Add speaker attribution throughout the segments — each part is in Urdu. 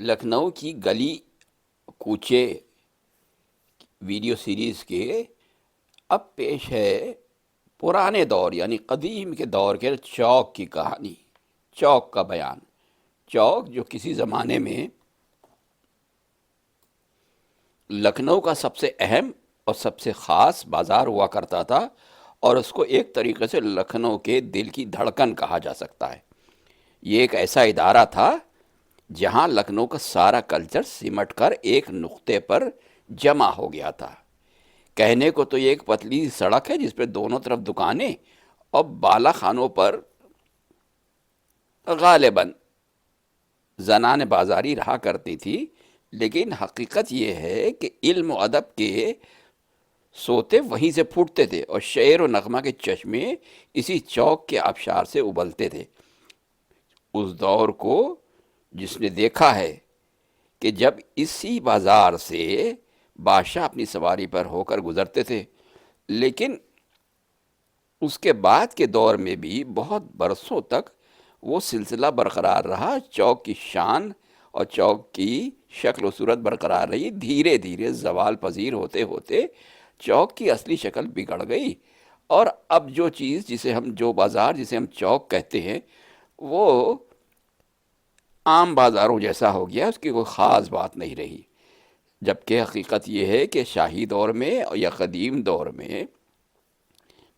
Speaker 1: لکھنؤ کی گلی کوچے ویڈیو سیریز کے اب پیش ہے پرانے دور یعنی قدیم کے دور کے چوک کی کہانی، چوک کا بیان۔ چوک جو کسی زمانے میں لکھنؤ کا سب سے اہم اور سب سے خاص بازار ہوا کرتا تھا، اور اس کو ایک طریقے سے لکھنؤ کے دل کی دھڑکن کہا جا سکتا ہے۔ یہ ایک ایسا ادارہ تھا جہاں لکھنؤ کا سارا کلچر سمٹ کر ایک نقطے پر جمع ہو گیا تھا۔ کہنے کو تو یہ ایک پتلی سڑک ہے جس پہ دونوں طرف دکانیں اور بالا خانوں پر غالباً زنان بازاری رہا کرتی تھی، لیکن حقیقت یہ ہے کہ علم و ادب کے سوتے وہیں سے پھوٹتے تھے، اور شعر و نغمہ کے چشمے اسی چوک کے آبشار سے ابلتے تھے۔ اس دور کو جس نے دیکھا ہے کہ جب اسی بازار سے بادشاہ اپنی سواری پر ہو کر گزرتے تھے، لیکن اس کے بعد کے دور میں بھی بہت برسوں تک وہ سلسلہ برقرار رہا۔ چوک کی شان اور چوک کی شکل و صورت برقرار رہی، دھیرے دھیرے زوال پذیر ہوتے ہوتے چوک کی اصلی شکل بگڑ گئی، اور اب جو چیز جو بازار جسے ہم چوک کہتے ہیں وہ عام بازاروں جیسا ہو گیا، اس کی کوئی خاص بات نہیں رہی۔ جبکہ حقیقت یہ ہے کہ شاہی دور میں یا قدیم دور میں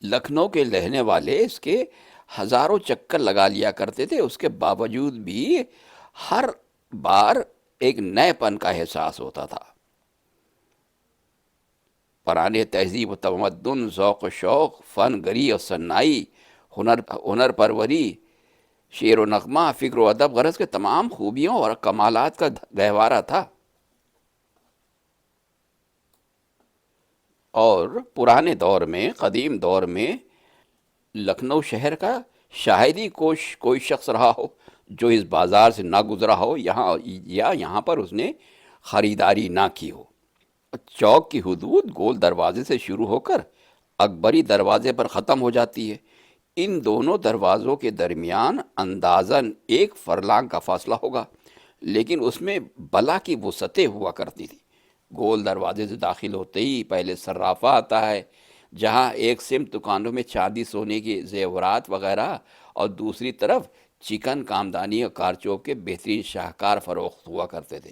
Speaker 1: لکھنؤ کے رہنے والے اس کے ہزاروں چکر لگا لیا کرتے تھے، اس کے باوجود بھی ہر بار ایک نئے پن کا احساس ہوتا تھا۔ پرانے تہذیب و تمدن، ذوق و شوق، فن گری اور صنائی، ہنر پروری، شعر و نغمہ، فکر و ادب، غرض کے تمام خوبیوں اور کمالات کا گہوارہ تھا۔ اور پرانے دور میں، قدیم دور میں، لکھنؤ شہر کا شاید ہی کوئی شخص رہا ہو جو اس بازار سے نہ گزرا ہو، یہاں پر اس نے خریداری نہ کی ہو۔ چوک کی حدود گول دروازے سے شروع ہو کر اکبری دروازے پر ختم ہو جاتی ہے۔ ان دونوں دروازوں کے درمیان اندازاً ایک فرلانگ کا فاصلہ ہوگا، لیکن اس میں بلا کی وسعتیں ہوا کرتی تھی۔ گول دروازے سے داخل ہوتے ہی پہلے صرافہ آتا ہے، جہاں ایک سمت دکانوں میں چاندی سونے کے زیورات وغیرہ، اور دوسری طرف چکن، کامدانی اور کارچوب کے بہترین شاہکار فروخت ہوا کرتے تھے۔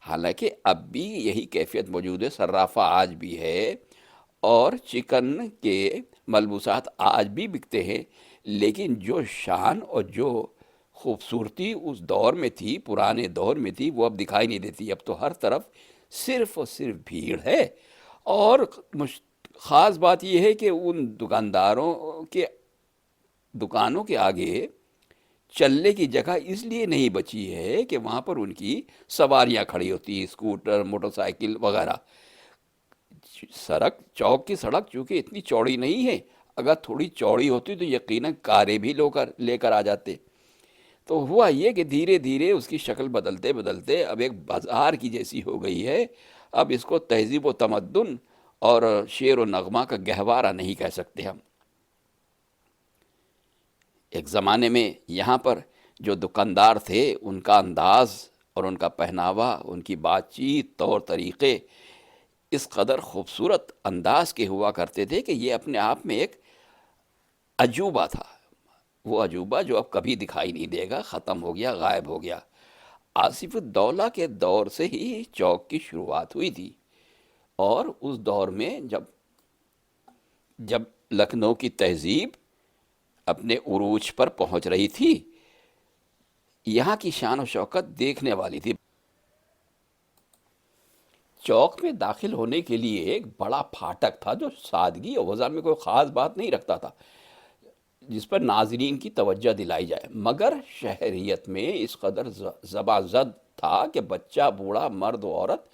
Speaker 1: حالانکہ اب بھی یہی کیفیت موجود ہے، صرافہ آج بھی ہے اور چکن کے ملبوسات آج بھی بکتے ہیں، لیکن جو شان اور جو خوبصورتی اس دور میں تھی، پرانے دور میں تھی، وہ اب دکھائی نہیں دیتی۔ اب تو ہر طرف صرف اور صرف بھیڑ ہے، اور خاص بات یہ ہے کہ ان دکانداروں کے دکانوں کے آگے چلنے کی جگہ اس لیے نہیں بچی ہے کہ وہاں پر ان کی سواریاں کھڑی ہوتی ہیں، اسکوٹر، موٹر سائیکل وغیرہ۔ چوک کی سڑک چونکہ اتنی چوڑی نہیں ہے، اگر تھوڑی چوڑی ہوتی تو یقیناً کاریں بھی لے کر آ جاتے۔ تو ہوا یہ کہ دھیرے دھیرے اس کی شکل بدلتے بدلتے اب ایک بازار کی جیسی ہو گئی ہے۔ اب اس کو تہذیب و تمدن اور شعر و نغمہ کا گہوارہ نہیں کہہ سکتے ہم۔ ایک زمانے میں یہاں پر جو دکاندار تھے، ان کا انداز اور ان کا پہناوا، ان کی بات چیت، طور طریقے اس قدر خوبصورت انداز کے ہوا کرتے تھے کہ یہ اپنے آپ میں ایک عجوبہ تھا۔ وہ عجوبہ جو اب کبھی دکھائی نہیں دے گا، ختم ہو گیا، غائب ہو گیا۔ آصف الدولہ کے دور سے ہی چوک کی شروعات ہوئی تھی، اور اس دور میں جب لکھنؤ کی تہذیب اپنے عروج پر پہنچ رہی تھی، یہاں کی شان و شوکت دیکھنے والی تھی۔ چوک میں داخل ہونے کے لیے ایک بڑا پھاٹک تھا جو سادگی اور وضع میں کوئی خاص بات نہیں رکھتا تھا، جس پر ناظرین کی توجہ دلائی جائے، مگر شہریت میں اس قدر زبا زد تھا کہ بچہ، بوڑھا، مرد و عورت،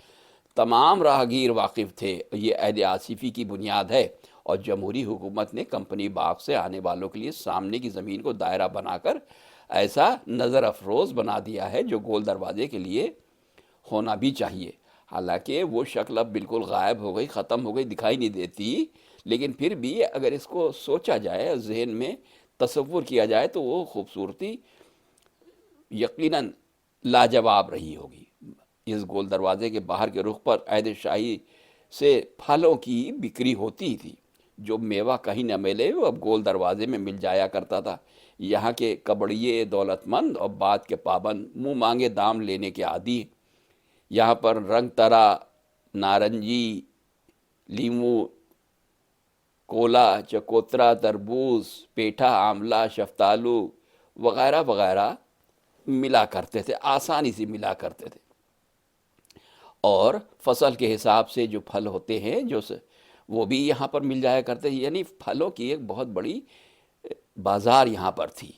Speaker 1: تمام راہگیر واقف تھے۔ یہ عہد آصفی کی بنیاد ہے، اور جمہوری حکومت نے کمپنی باغ سے آنے والوں کے لیے سامنے کی زمین کو دائرہ بنا کر ایسا نظر افروز بنا دیا ہے جو گول دروازے کے لیے ہونا بھی چاہیے۔ حالانکہ وہ شکل اب بالکل غائب ہو گئی، ختم ہو گئی، دکھائی نہیں دیتی، لیکن پھر بھی اگر اس کو سوچا جائے، ذہن میں تصور کیا جائے، تو وہ خوبصورتی یقیناً لاجواب رہی ہوگی۔ اس گول دروازے کے باہر کے رخ پر عہد شاہی سے پھلوں کی بکری ہوتی تھی۔ جو میوہ کہیں نہ ملے وہ اب گول دروازے میں مل جایا کرتا تھا۔ یہاں کے کبڑیے دولت مند اور بات کے پابند منہ مانگے دام لینے کے عادی ہیں۔ یہاں پر رنگ طرا نارنجی، لیمو، کولا، چکوترا، تربوز، پیٹھا، آملہ، شفتالو وغیرہ وغیرہ ملا کرتے تھے، آسانی سے ملا کرتے تھے۔ اور فصل کے حساب سے جو پھل ہوتے ہیں وہ بھی یہاں پر مل جایا کرتے ہیں، یعنی پھلوں کی ایک بہت بڑی بازار یہاں پر تھی۔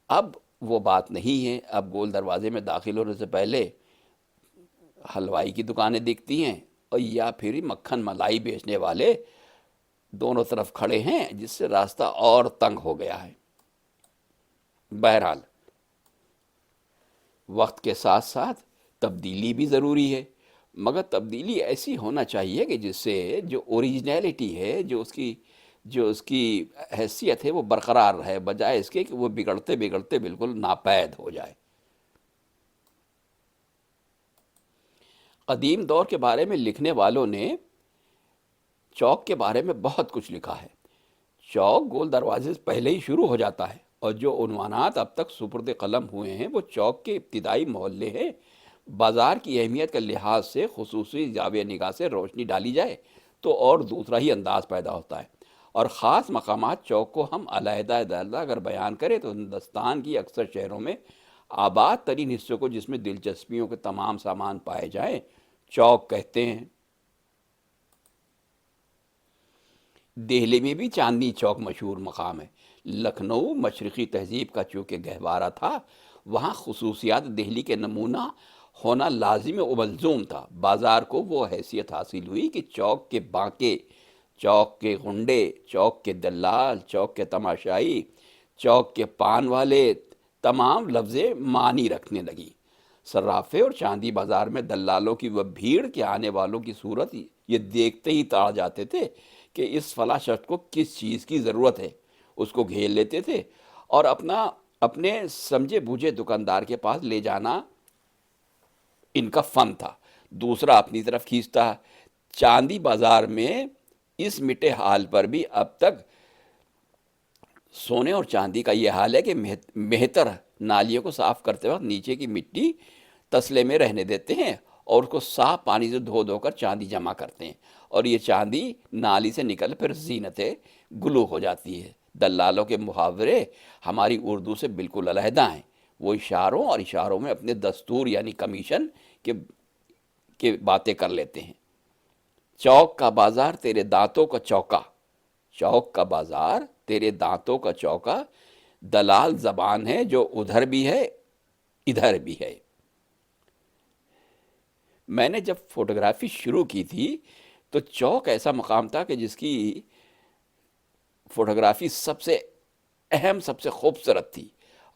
Speaker 1: اب وہ بات نہیں ہے، اب گول دروازے میں داخل ہونے سے پہلے حلوائی کی دکانیں دکھتی ہیں، اور یا پھر مکھن ملائی بیچنے والے دونوں طرف کھڑے ہیں، جس سے راستہ اور تنگ ہو گیا ہے۔ بہرحال وقت کے ساتھ ساتھ تبدیلی بھی ضروری ہے، مگر تبدیلی ایسی ہونا چاہیے کہ جس سے جو اوریجنلٹی ہے، جو اس کی حیثیت ہے وہ برقرار رہے، بجائے اس کے کہ وہ بگڑتے بگڑتے بالکل ناپید ہو جائے۔ قدیم دور کے بارے میں لکھنے والوں نے چوک کے بارے میں بہت کچھ لکھا ہے۔ چوک گول دروازے سے پہلے ہی شروع ہو جاتا ہے، اور جو عنوانات اب تک سپرد قلم ہوئے ہیں وہ چوک کے ابتدائی محلے ہیں۔ بازار کی اہمیت کے لحاظ سے خصوصی زاویہ نگاہ سے روشنی ڈالی جائے تو اور دوسرا ہی انداز پیدا ہوتا ہے، اور خاص مقامات چوک کو ہم علیحدہ علیحدہ اگر بیان کریں تو ہندوستان کی اکثر شہروں میں آباد ترین حصوں کو، جس میں دلچسپیوں کے تمام سامان پائے جائیں، چوک کہتے ہیں۔ دہلی میں بھی چاندنی چوک مشہور مقام ہے۔ لکھنؤ مشرقی تہذیب کا چونکہ گہوارہ تھا، وہاں خصوصیات دہلی کے نمونہ ہونا لازم و ملزوم تھا۔ بازار کو وہ حیثیت حاصل ہوئی کہ چوک کے بانکے، چوک کے غنڈے، چوک کے دلال، چوک کے تماشائی، چوک کے پان والے، تمام لفظیں معنی رکھنے لگی۔ صرافے اور چاندی بازار میں دلالوں کی وہ بھیڑ کے آنے والوں کی صورت یہ دیکھتے ہی تاڑ جاتے تھے کہ اس فلاں شخص کو کس چیز کی ضرورت ہے، اس کو گھیر لیتے تھے اور اپنے سمجھے بوجھے دکاندار کے پاس لے جانا ان کا فن تھا، دوسرا اپنی طرف کھینچتا۔ چاندی بازار میں اس مٹے حال پر بھی اب تک سونے اور چاندی کا یہ حال ہے کہ مہتر نالیوں کو صاف کرتے وقت نیچے کی مٹی تسلے میں رہنے دیتے ہیں اور اس کو صاف پانی سے دھو دھو کر چاندی جمع کرتے ہیں، اور یہ چاندی نالی سے نکل پھر زینت گلو ہو جاتی ہے۔ دلالوں کے محاورے ہماری اردو سے بالکل علیحدہ ہیں، وہ اشاروں میں اپنے دستور یعنی کمیشن کے باتیں کر لیتے ہیں۔ چوک کا بازار تیرے دانتوں کا چوکا، چوک کا بازار تیرے دانتوں کا چوکا، دلال زبان ہے جو ادھر بھی ہے ادھر بھی ہے۔ میں نے جب فوٹوگرافی شروع کی تھی تو چوک ایسا مقام تھا کہ جس کی فوٹوگرافی سب سے اہم، سب سے خوبصورت تھی،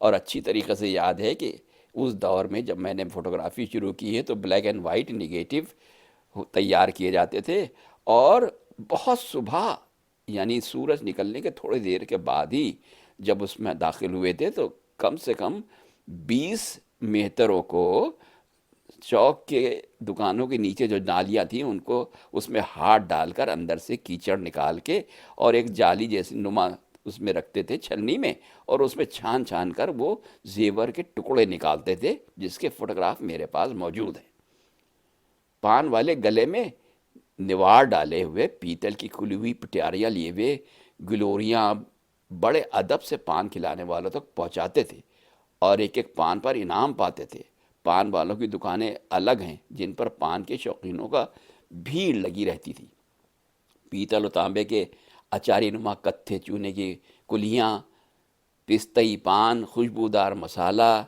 Speaker 1: اور اچھی طریقے سے یاد ہے کہ اس دور میں جب میں نے فوٹوگرافی شروع کی ہے تو بلیک اینڈ وائٹ نگیٹو تیار کیے جاتے تھے، اور بہت صبح یعنی سورج نکلنے کے تھوڑی دیر کے بعد ہی جب اس میں داخل ہوئے تھے تو کم سے کم 20 مہتروں کو چوک کے دکانوں کے نیچے جو نالیاں تھیں ان کو اس میں ہاتھ ڈال کر اندر سے کیچڑ نکال کے اور ایک جالی جیسی نما اس میں رکھتے تھے چھلنی میں، اور اس میں چھان چھان کر وہ زیور کے ٹکڑے نکالتے تھے، جس کے فوٹوگراف میرے پاس موجود ہیں۔ پان والے گلے میں نوار ڈالے ہوئے، پیتل کی کھلی ہوئی پٹیاریاں لیے ہوئے گلوریاں بڑے ادب سے پان کھلانے والوں تک پہنچاتے تھے، اور ایک ایک پان پر انعام پاتے تھے۔ پان والوں کی دکانیں الگ ہیں جن پر پان کے شوقینوں کا بھیڑ لگی رہتی تھی۔ پیتل و تانبے کے اچاری نما کتھے چونے کی کلیاں، پستئی پان، خوشبودار مسالہ،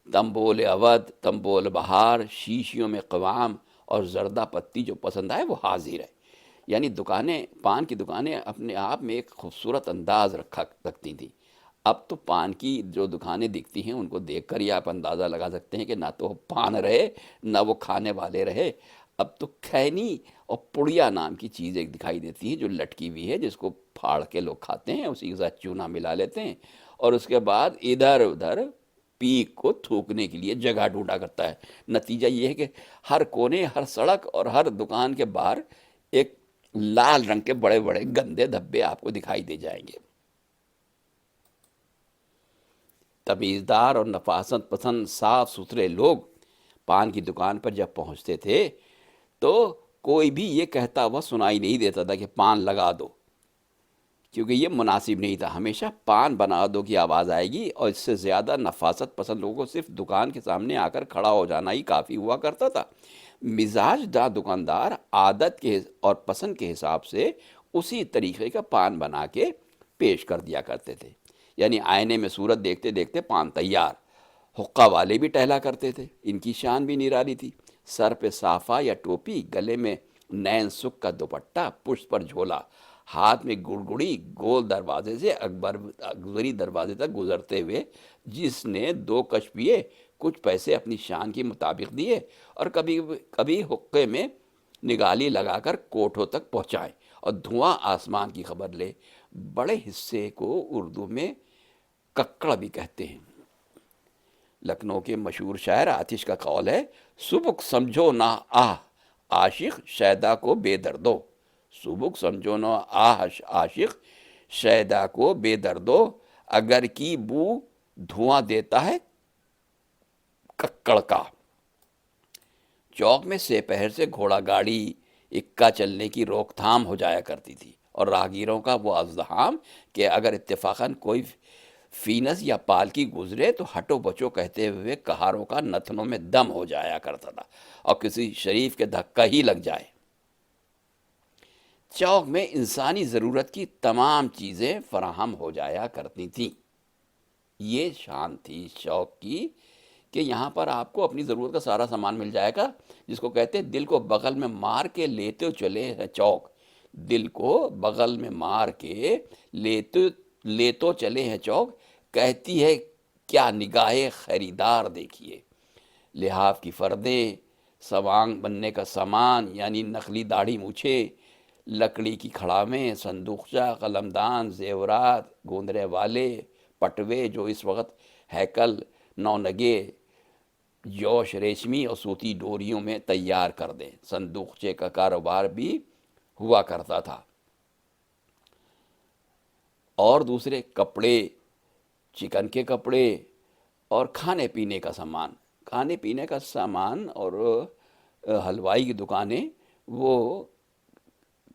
Speaker 1: تنبول اودھ، تنبول بہار، شیشیوں میں قوام اور زردہ پتی جو پسند آئے وہ حاضر ہے۔ یعنی پان کی دکانیں اپنے آپ میں ایک خوبصورت انداز رکھتی تھیں۔ اب تو پان کی جو دکانیں دکھتی ہیں ان کو دیکھ کر ہی آپ اندازہ لگا سکتے ہیں کہ نہ تو وہ پان رہے نہ وہ کھانے والے رہے۔ اب تو کھینی اور پڑیا نام کی چیز ایک دکھائی دیتی ہے جو لٹکی ہوئی ہے، جس کو پھاڑ کے لوگ کھاتے ہیں، اسی کے ساتھ چونا ملا لیتے ہیں، اور اس کے بعد ادھر ادھر پیک کو تھوکنے کے لیے جگہ ڈھونڈا کرتا ہے۔ نتیجہ یہ ہے کہ ہر کونے، ہر سڑک اور ہر دکان کے باہر ایک لال رنگ کے بڑے بڑے گندے دھبے آپ کو دکھائی دے جائیں گے۔ تمیزدار اور نفاست پسند صاف ستھرے لوگ پان کی دکان پر جب پہنچتے تھے تو کوئی بھی یہ کہتا ہوا سنائی نہیں دیتا تھا کہ پان لگا دو، کیونکہ یہ مناسب نہیں تھا۔ ہمیشہ پان بنا دو کی آواز آئے گی، اور اس سے زیادہ نفاست پسند لوگوں کو صرف دکان کے سامنے آ کر کھڑا ہو جانا ہی کافی ہوا کرتا تھا۔ مزاج دار دکاندار عادت کے اور پسند کے حساب سے اسی طریقے کا پان بنا کے پیش کر دیا کرتے تھے۔ یعنی آئینے میں صورت دیکھتے دیکھتے پان تیار۔ حقہ والے بھی ٹہلا کرتے تھے، ان کی شان بھی نرالی تھی۔ سر پہ صافہ یا ٹوپی، گلے میں نین سکھ کا دوپٹہ، پشت پر جھولا، ہاتھ میں گڑگڑی، گول دروازے سے اکبری دروازے تک گزرتے ہوئے جس نے دو کش پیے، کچھ پیسے اپنی شان کے مطابق دیے، اور کبھی کبھی حقے میں نگالی لگا کر کوٹھوں تک پہنچائے اور دھواں آسمان کی خبر لے۔ بڑے حصے کو اردو میں ککڑ بھی کہتے ہیں۔ لکھنؤ کے مشہور شاعر آتش کا قول ہے، سبک سمجھو نہ آہ عاشق شیدا کو بے دردو۔ سبک سمجھو نہ آہ عاشق شیدا کو بے دردو، اگر کی بو دھواں دیتا ہے ککڑ کا۔ چوک میں سپہر سے گھوڑا گاڑی اکا چلنے کی روک تھام ہو جایا کرتی تھی، اور راہگیروں کا وہ ازدحام کہ اگر اتفاقاً کوئی فینس یا پالکی گزرے تو ہٹو بچو کہتے ہوئے کہاروں کا نتنوں میں دم ہو جایا کرتا تھا، اور کسی شریف کے دھکا ہی لگ جائے۔ چوک میں انسانی ضرورت کی تمام چیزیں فراہم ہو جایا کرتی تھیں۔ یہ شان تھی چوک کی کہ یہاں پر آپ کو اپنی ضرورت کا سارا سامان مل جائے گا، جس کو کہتے ہیں دل کو بغل میں مار کے لیتے چلے ہیں چوک۔ دل کو بغل میں مار کے لیتو چلے ہیں چوک، کہتی ہے کیا نگاہ خریدار دیکھیے۔ لحاف کی فردیں، سوانگ بننے کا سامان یعنی نقلی داڑھی مونچھے، لکڑی کی کھڑاویں، صندوقچہ، قلمدان، زیورات، گوندرے والے، پٹوے جو اس وقت ہیکل، نونگے، جوش ریشمی اور سوتی ڈوریوں میں تیار کر دیں۔ صندوقچے کا کاروبار بھی ہوا کرتا تھا، اور دوسرے کپڑے، چکن کے کپڑے اور کھانے پینے کا سامان۔ کھانے پینے کا سامان اور حلوائی کی دکانیں وہ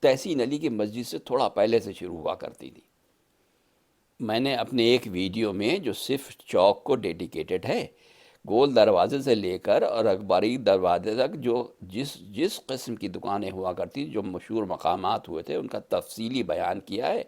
Speaker 1: تحسین علی کی مسجد سے تھوڑا پہلے سے شروع ہوا کرتی تھی۔ میں نے اپنے ایک ویڈیو میں جو صرف چوک کو ڈیڈیکیٹڈ ہے، گول دروازے سے لے کر اور اخباری دروازے تک جو جس قسم کی دکانیں ہوا کرتی، جو مشہور مقامات ہوئے تھے، ان کا تفصیلی بیان کیا ہے،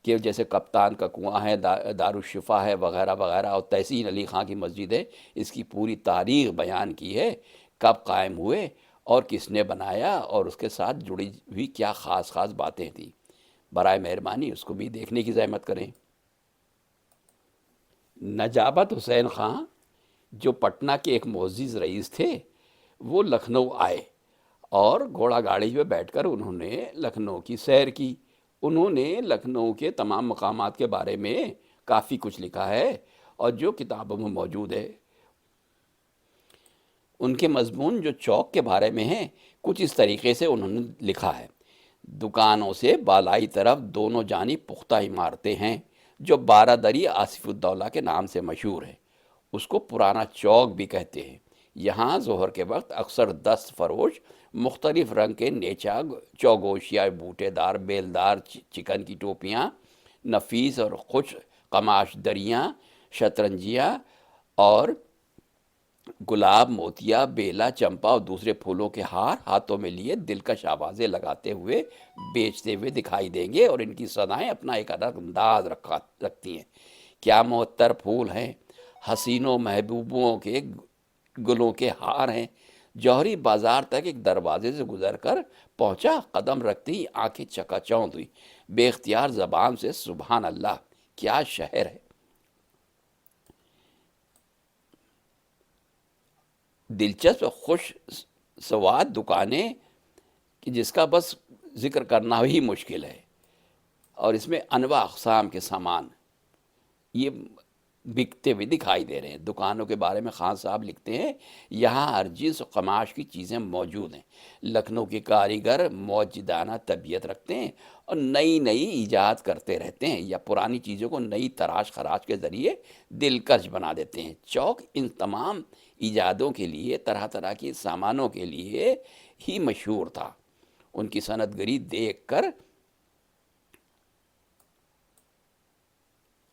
Speaker 1: کہ جیسے کپتان کا کنواں ہے، دارالشفا ہے، وغیرہ وغیرہ، اور تحسین علی خان کی مسجد ہے۔ اس کی پوری تاریخ بیان کی ہے، کب قائم ہوئے اور کس نے بنایا، اور اس کے ساتھ جڑی ہوئی کیا خاص خاص باتیں تھیں۔ برائے مہربانی اس کو بھی دیکھنے کی زحمت کریں۔ نجابت حسین خان جو پٹنہ کے ایک معزز رئیس تھے، وہ لکھنؤ آئے، اور گھوڑا گاڑی پہ بیٹھ کر انہوں نے لکھنؤ کی سیر کی۔ انہوں نے لکھنؤ کے تمام مقامات کے بارے میں کافی کچھ لکھا ہے، اور جو کتابوں میں موجود ہے۔ ان کے مضمون جو چوک کے بارے میں ہیں، کچھ اس طریقے سے انہوں نے لکھا ہے: دکانوں سے بالائی طرف دونوں جانب پختہ عمارتیں ہیں جو بارہ دری آصف الدولہ کے نام سے مشہور ہے۔ اس کو پرانا چوک بھی کہتے ہیں۔ یہاں ظہر کے وقت اکثر دست فروش مختلف رنگ کے نیچا چوگوشیا، بوٹے دار بیلدار چکن کی ٹوپیاں، نفیس اور خوش قماش دریاں، شطرنجیاں اور گلاب، موتیا، بیلا، چمپا اور دوسرے پھولوں کے ہار ہاتھوں میں لیے دلکش آوازیں لگاتے ہوئے بیچتے ہوئے دکھائی دیں گے، اور ان کی صدائیں اپنا ایک الگ انداز رکھتی ہیں۔ کیا معطر پھول ہیں، حسینوں محبوبوں کے گلوں کے ہار ہیں۔ جوہری بازار تک ایک دروازے سے گزر کر پہنچا، قدم رکھتے ہی آنکھیں چکا چوندھ ہوئی، بے اختیار زبان سے سبحان اللہ، کیا شہر ہے۔ دلچسپ خوش سواد دکانیں کہ جس کا بس ذکر کرنا ہی مشکل ہے، اور اس میں انواع اقسام کے سامان۔ یہ بکتے ہوئے دکھائی دے رہے ہیں۔ دکانوں کے بارے میں خان صاحب لکھتے ہیں، یہاں ہر جنس و قماش کی چیزیں موجود ہیں۔ لکھنؤ کے کاریگر موجدانہ طبیعت رکھتے ہیں اور نئی نئی ایجاد کرتے رہتے ہیں، یا پرانی چیزوں کو نئی تراش خراش کے ذریعے دلکش بنا دیتے ہیں۔ چوک ان تمام ایجادوں کے لیے، طرح طرح کے سامانوں کے لیے ہی مشہور تھا۔ ان کی صنعت گری دیکھ کر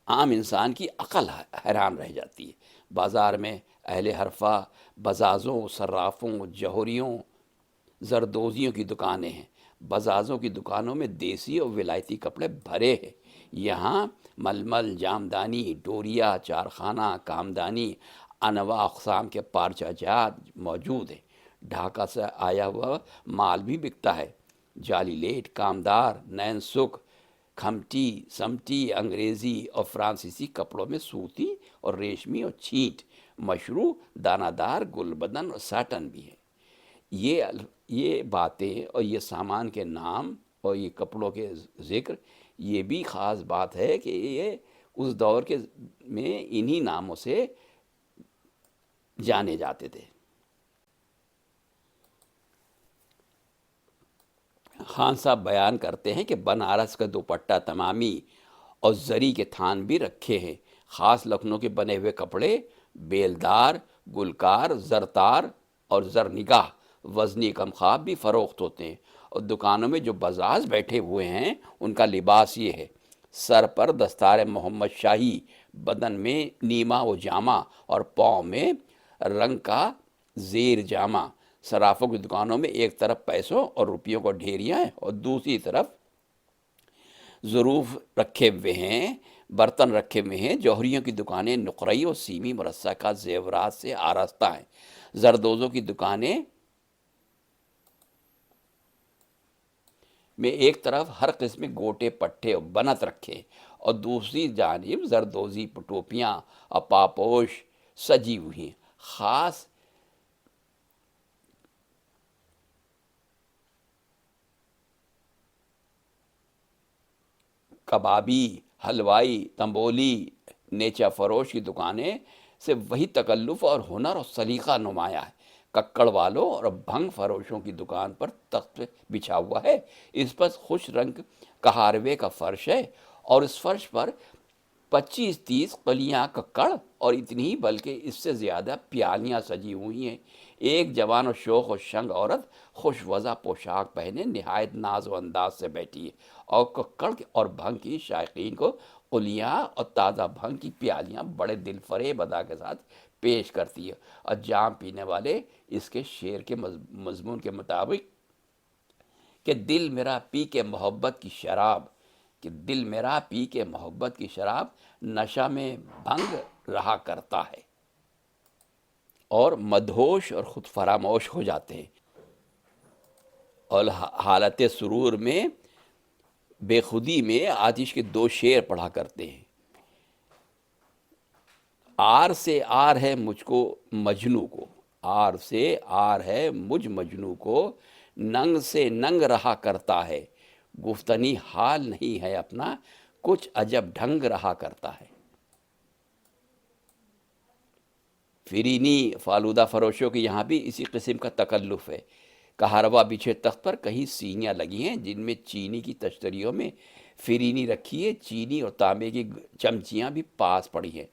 Speaker 1: عام انسان کی عقل حیران رہ جاتی ہے۔ بازار میں اہل حرفہ، بزازوں، صرافوں، جوہریوں، زردوزیوں کی دکانیں ہیں۔ بزازوں کی دکانوں میں دیسی اور ولایتی کپڑے بھرے ہیں۔ یہاں ململ، جامدانی، ڈوریا، چارخانہ، کامدانی، انواع اقسام کے پارچہ جات موجود ہیں۔ ڈھاکہ سے آیا ہوا مال بھی بکتا ہے۔ جالی لیٹ، کامدار، نین سکھ، کھمٹی، سمٹی، انگریزی اور فرانسیسی کپڑوں میں سوتی اور ریشمی اور چھینٹ، مشروع، دانہ دار، گل بدن اور ساٹن بھی ہے۔ یہ باتیں اور یہ سامان کے نام اور یہ کپڑوں کے ذکر، یہ بھی خاص بات ہے کہ یہ اس دور کے میں انہی ناموں سے جانے جاتے تھے۔ خان صاحب بیان کرتے ہیں کہ بنارس کا دوپٹہ تمامی اور زری کے تھان بھی رکھے ہیں۔ خاص لکھنؤ کے بنے ہوئے کپڑے بیلدار، گلکار، زرتار اور زرنگاہ وزنی کمخواب بھی فروخت ہوتے ہیں۔ اور دکانوں میں جو بزاز بیٹھے ہوئے ہیں ان کا لباس یہ ہے: سر پر دستار محمد شاہی، بدن میں نیما و جامہ اور پاؤں میں رنگ کا زیر جامہ۔ صرافوں کی دکانوں میں ایک طرف پیسوں اور روپیوں کو ڈھیریاں ہیں اور دوسری طرف ظروف رکھے ہوئے ہیں، برتن رکھے ہوئے ہیں۔ جوہریوں کی دکانیں نقرئی اور سیمی مرصع کا زیورات سے آراستہ ہیں۔ زردوزوں کی دکانیں میں ایک طرف ہر قسم کے گوٹے، پٹھے اور بنت رکھے اور دوسری جانب زردوزی ٹوپیاں اور پاپوش سجی ہوئی ہیں۔ خاص کبابی، حلوائی، تنبولی، نیچا فروش کی دکانیں سے وہی تکلف اور ہنر اور سلیقہ نمایاں ہے۔ ککڑ والوں اور بھنگ فروشوں کی دکان پر تخت بچھا ہوا ہے، اس پر خوش رنگ کہاروے کا فرش ہے اور اس فرش پر 25-30 قلیاں ککڑ اور اتنی ہی بلکہ اس سے زیادہ پیالیاں سجی ہوئی ہیں۔ ایک جوان و شوخ و شنگ عورت خوش وضع پوشاک پہنے نہایت ناز و انداز سے بیٹھی ہے اور ککڑ اور بھنگ کی شائقین کو قلیاں اور تازہ بھنگ کی پیالیاں بڑے دل فریب ادا کے ساتھ پیش کرتی ہے۔ اور جام پینے والے اس کے شعر کے مضمون کے مطابق کہ دل میرا پی کے محبت کی شراب، کہ دل میرا پی کے محبت کی شراب نشہ میں بھنگ رہا کرتا ہے، اور مدہوش اور خود فراموش ہو جاتے ہیں اور حالت سرور میں بے خودی میں آتش کے 2 شعر پڑھا کرتے ہیں: آر سے آر ہے مجھ کو مجنو کو، آر سے آر ہے مجھ مجنو کو، ننگ سے ننگ رہا کرتا ہے، گفتنی حال نہیں ہے اپنا، کچھ عجب ڈھنگ رہا کرتا ہے۔ فرینی فالودہ فروشوں کے یہاں بھی اسی قسم کا تکلف ہے۔ کہاروا بچھے تخت پر کہیں سینیاں لگی ہیں جن میں چینی کی تشتریوں میں فرینی رکھی ہے، چینی اور تانبے کی چمچیاں بھی پاس پڑی ہیں،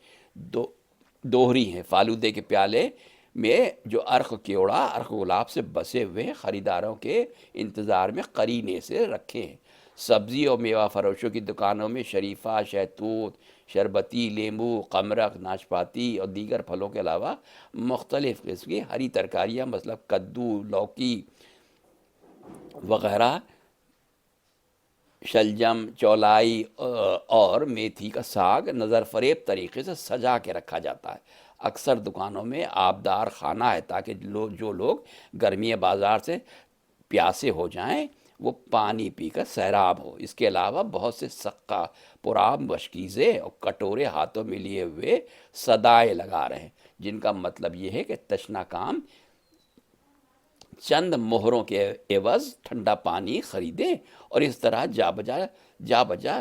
Speaker 1: دوہری ہیں۔ فالودے کے پیالے میں جو عرق کیوڑا، عرق گلاب سے بسے ہوئے خریداروں کے انتظار میں قرینے سے رکھے ہیں۔ سبزی اور میوہ فروشوں کی دکانوں میں شریفہ، شہتوت، شربتی، لیمو، قمرق، ناشپاتی اور دیگر پھلوں کے علاوہ مختلف قسم کی ہری ترکاریاں مثلا کدو، لوکی وغیرہ، شلجم، چولائی اور میتھی کا ساگ نظر فریب طریقے سے سجا کے رکھا جاتا ہے۔ اکثر دکانوں میں آبدار خانہ ہے تاکہ جو لوگ گرمی بازار سے پیاسے ہو جائیں وہ پانی پی کر سیراب ہو۔ اس کے علاوہ بہت سے سقا پرآب مشکیزیں اور کٹورے ہاتھوں میں لیے ہوئے صدائے لگا رہے ہیں، جن کا مطلب یہ ہے کہ تشنا کام چند مہروں کے عوض ٹھنڈا پانی خریدیں اور اس طرح جا بجا